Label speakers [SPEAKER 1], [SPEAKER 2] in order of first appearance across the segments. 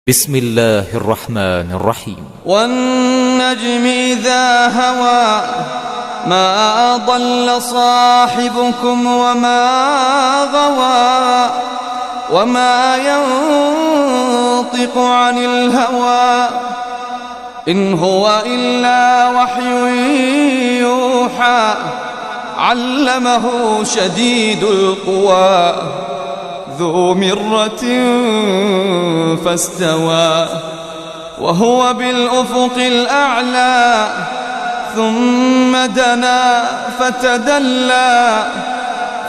[SPEAKER 1] بسم الله الرحمن الرحيم.
[SPEAKER 2] والنجم إذا هوى ما ضل صاحبكم وما غوى وما ينطق عن الهوى إن هو إلا وحي يوحى علمه شديد القوى ذو مرة فاستوى وهو بالأفق الأعلى ثم دنا فتدلى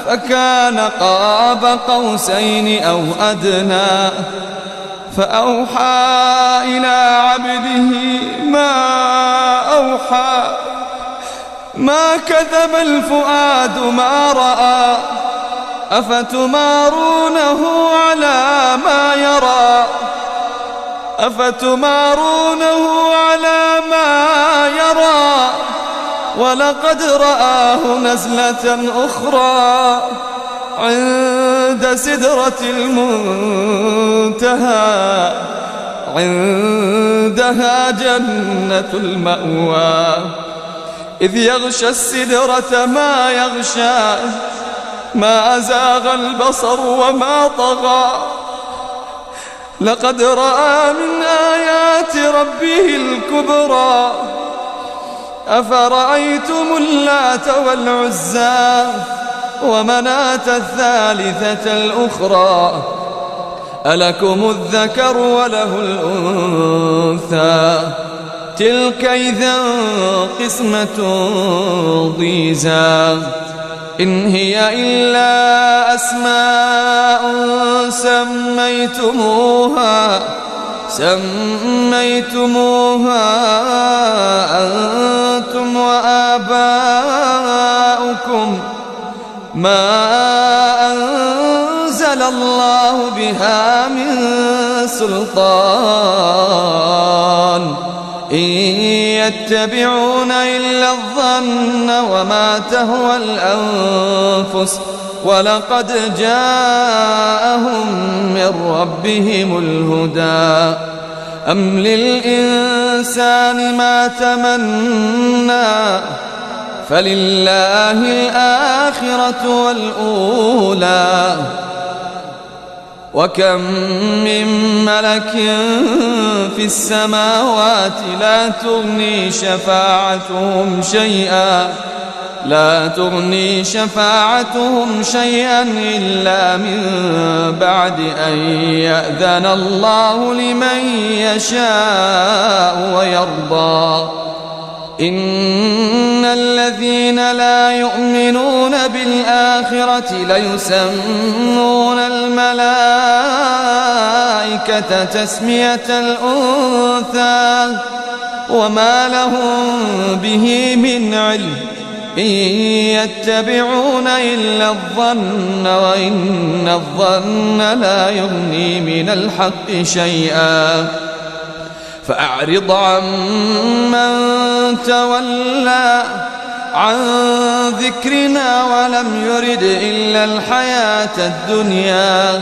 [SPEAKER 2] فكان قاب قوسين أو أدنى فأوحى إلى عبده ما أوحى ما كذب الفؤاد ما رأى أفتمارونه على ما يرى ولقد رآه نزلة أخرى عند سدرة المنتهى عندها جنة المأوى إذ يغشى السدرة ما يغشى ما أزاغ البصر وما طغى لقد رأى من آيات ربه الكبرى أفرأيتم اللات والعزى ومناة الثالثة الأخرى ألكم الذكر وله الأنثى تلك إذا قسمة ضيزى إن هي إلا أسماء سميتموها أنتم وآباؤكم ما أنزل الله بها من سلطان إن يتبعون إلا الظن وما تهوى الأنفس ولقد جاءهم من ربهم الهدى أم للإنسان ما تمنى فلله الآخرة والأولى وكم من ملك في السماوات لا تغني شفاعتهم شيئا إلا من بعد أن يأذن الله لمن يشاء ويرضى إن الذين لا يؤمنون بالآخرة ليسمون الملائكة تسمية الأنثى وما لهم به من علم إن يتبعون إلا الظن وإن الظن لا يغني من الحق شيئا فأعرض عن من تولى عن ذكرنا ولم يرد إلا الحياة الدنيا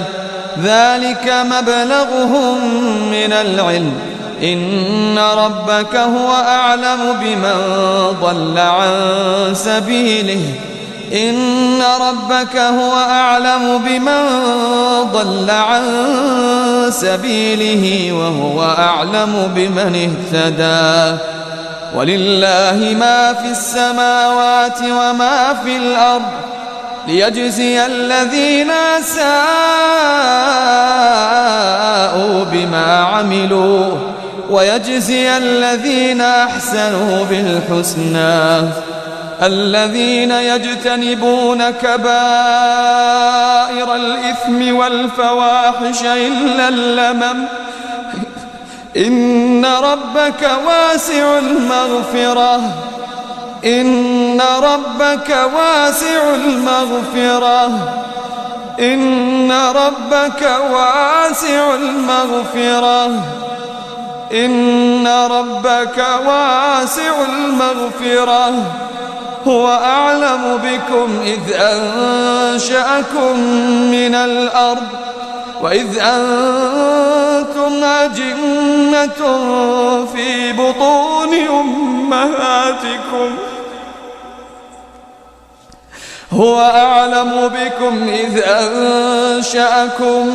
[SPEAKER 2] ذلك مبلغهم من العلم إن ربك هو أعلم بمن ضل عن سبيله وهو أعلم بمن اهتدى ولله ما في السماوات وما في الأرض ليجزي الذين أساءوا بما عملوا ويجزي الذين أحسنوا بالحسنى الذين يجتنبون كبائر الإثم والفواحش إلا اللمم إن ربك واسع المغفرة هو أعلم بكم إذ أنشأكم من الأرض وإذ أنتم أجنة في بطون أمهاتكم هو أعلم بكم إذ أنشأكم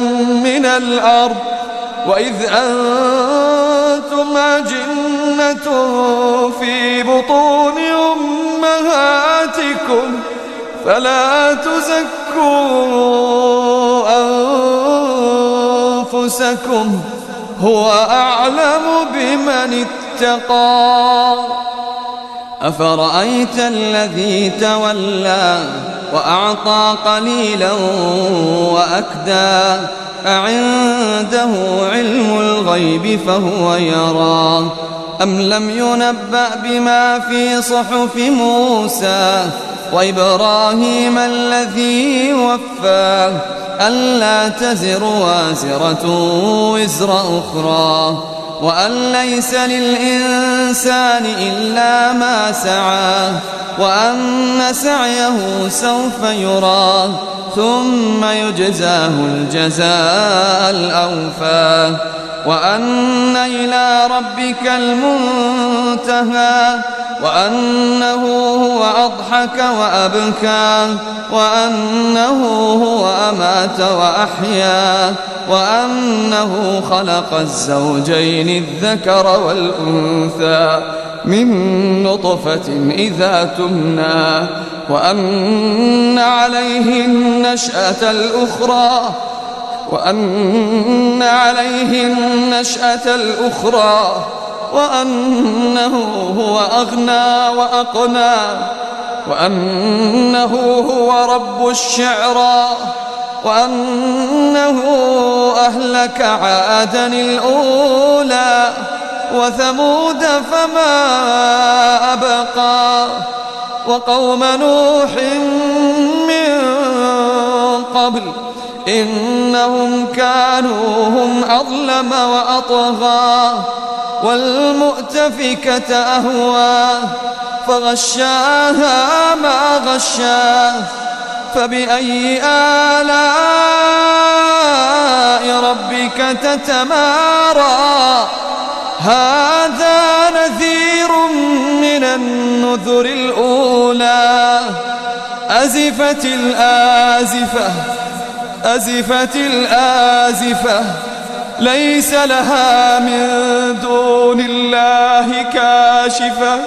[SPEAKER 2] من الأرض وإذ أنتم أجنة في بطون أمهاتكم فلا تزكوا أنفسكم هو أعلم بمن اتقى. أفرأيت الذي تولى وأعطى قليلا وأكدى أعنده علم الغيب فهو يرى أم لم ينبأ بما في صحف موسى وإبراهيم الذي وفى ألا تزر وازرة وزر أخرى وأن ليس للإنسان إلا ما سعى وأن سعيه سوف يرى ثم يجزاه الجزاء الأوفى وأن إلى ربك المنتهى وأنه هو أضحك وأبكى وأنه هو أمات وأحيا وأنه خلق الزوجين الذكر والأنثى من نطفة إذا تمنى وأن عليه النشأة الأخرى وأنه هو أغنى وأقنى وأنه هو رب الشعرى وأنه أهلك عادا الأولى وثمود فما أبقى وقوم نوح من قبل إنهم كانوا هم أظلم وأطغى والمؤتفكة أهوى فغشاها ما غشاه فبأي آلاء ربك تتمارى هذا نذير من النذر الأولى أزفت الآزفة ليس لها من دون الله كاشفة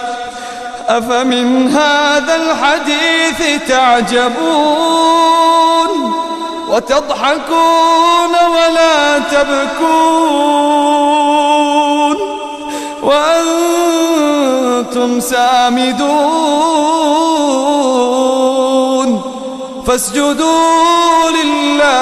[SPEAKER 2] أفمن هذا الحديث تعجبون وتضحكون ولا تبكون وأنتم سامدون فاسجدوا لله